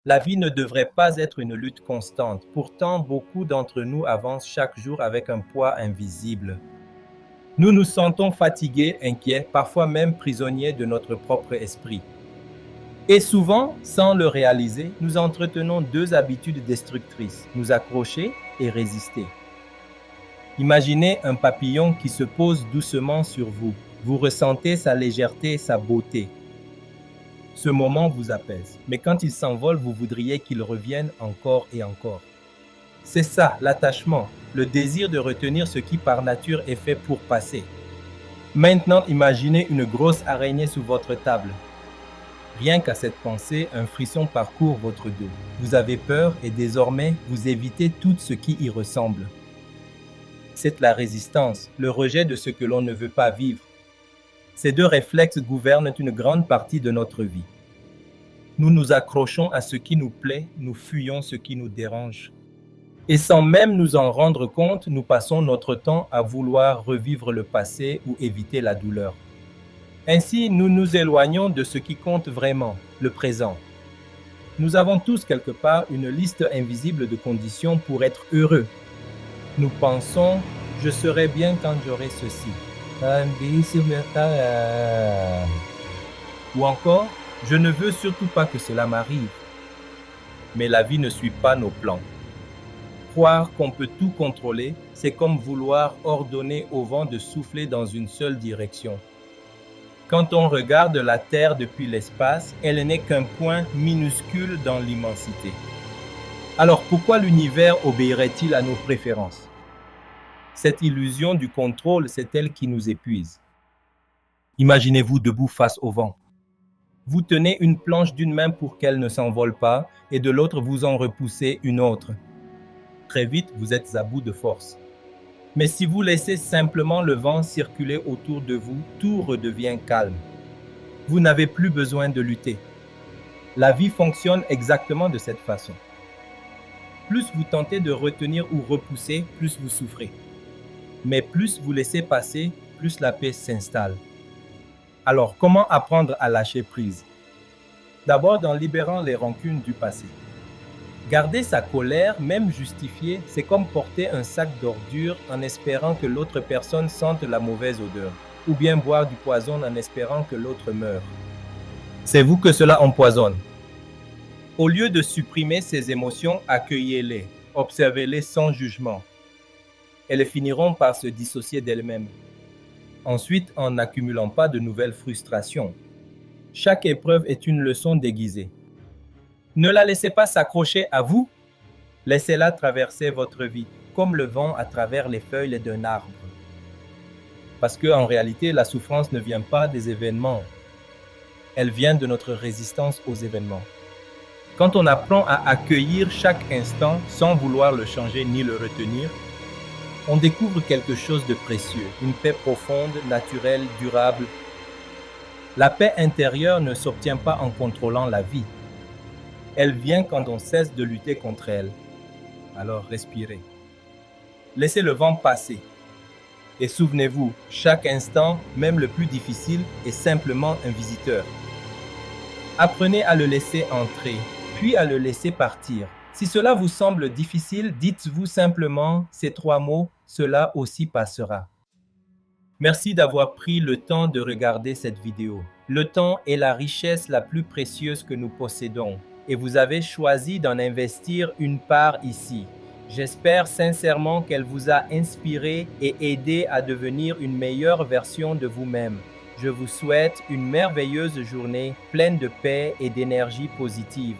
La vie ne devrait pas être une lutte constante. Pourtant, beaucoup d'entre nous avancent chaque jour avec un poids invisible. Nous nous sentons fatigués, inquiets, parfois même prisonniers de notre propre esprit. Et souvent, sans le réaliser, nous entretenons deux habitudes destructrices, nous accrocher et résister. Imaginez un papillon qui se pose doucement sur vous. Vous ressentez sa légèreté et sa beauté. Ce moment vous apaise. Mais quand il s'envole, vous voudriez qu'il revienne encore et encore. C'est ça, l'attachement, le désir de retenir ce qui par nature est fait pour passer. Maintenant, imaginez une grosse araignée sous votre table. Rien qu'à cette pensée, un frisson parcourt votre dos. Vous avez peur et désormais, vous évitez tout ce qui y ressemble. C'est la résistance, le rejet de ce que l'on ne veut pas vivre. Ces deux réflexes gouvernent une grande partie de notre vie. Nous nous accrochons à ce qui nous plaît, nous fuyons ce qui nous dérange. Et sans même nous en rendre compte, nous passons notre temps à vouloir revivre le passé ou éviter la douleur. Ainsi, nous nous éloignons de ce qui compte vraiment, le présent. Nous avons tous quelque part une liste invisible de conditions pour être heureux. Nous pensons, je serai bien quand j'aurai ceci. Ou encore, je ne veux surtout pas que cela m'arrive. Mais la vie ne suit pas nos plans. Croire qu'on peut tout contrôler, c'est comme vouloir ordonner au vent de souffler dans une seule direction. Quand on regarde la Terre depuis l'espace, elle n'est qu'un point minuscule dans l'immensité. Alors pourquoi l'univers obéirait-il à nos préférences? Cette illusion du contrôle, c'est elle qui nous épuise. Imaginez-vous debout face au vent. Vous tenez une planche d'une main pour qu'elle ne s'envole pas et de l'autre vous en repoussez une autre. Très vite, vous êtes à bout de force. Mais si vous laissez simplement le vent circuler autour de vous, tout redevient calme. Vous n'avez plus besoin de lutter. La vie fonctionne exactement de cette façon. Plus vous tentez de retenir ou repousser, plus vous souffrez. Mais plus vous laissez passer, plus la paix s'installe. Alors, comment apprendre à lâcher prise? D'abord en libérant les rancunes du passé. Garder sa colère, même justifiée, c'est comme porter un sac d'ordures en espérant que l'autre personne sente la mauvaise odeur, ou bien boire du poison en espérant que l'autre meure. C'est vous que cela empoisonne. Au lieu de supprimer ces émotions, accueillez-les, observez-les sans jugement. Elles finiront par se dissocier d'elles-mêmes. Ensuite, en n'accumulant pas de nouvelles frustrations. Chaque épreuve est une leçon déguisée. Ne la laissez pas s'accrocher à vous. Laissez-la traverser votre vie, comme le vent à travers les feuilles d'un arbre. Parce qu'en réalité, la souffrance ne vient pas des événements. Elle vient de notre résistance aux événements. Quand on apprend à accueillir chaque instant sans vouloir le changer ni le retenir, on découvre quelque chose de précieux, une paix profonde, naturelle, durable. La paix intérieure ne s'obtient pas en contrôlant la vie. Elle vient quand on cesse de lutter contre elle. Alors respirez. Laissez le vent passer. Et souvenez-vous, chaque instant, même le plus difficile, est simplement un visiteur. Apprenez à le laisser entrer, puis à le laisser partir. Si cela vous semble difficile, dites-vous simplement ces 3 mots, cela aussi passera. Merci d'avoir pris le temps de regarder cette vidéo. Le temps est la richesse la plus précieuse que nous possédons et vous avez choisi d'en investir une part ici. J'espère sincèrement qu'elle vous a inspiré et aidé à devenir une meilleure version de vous-même. Je vous souhaite une merveilleuse journée pleine de paix et d'énergie positive.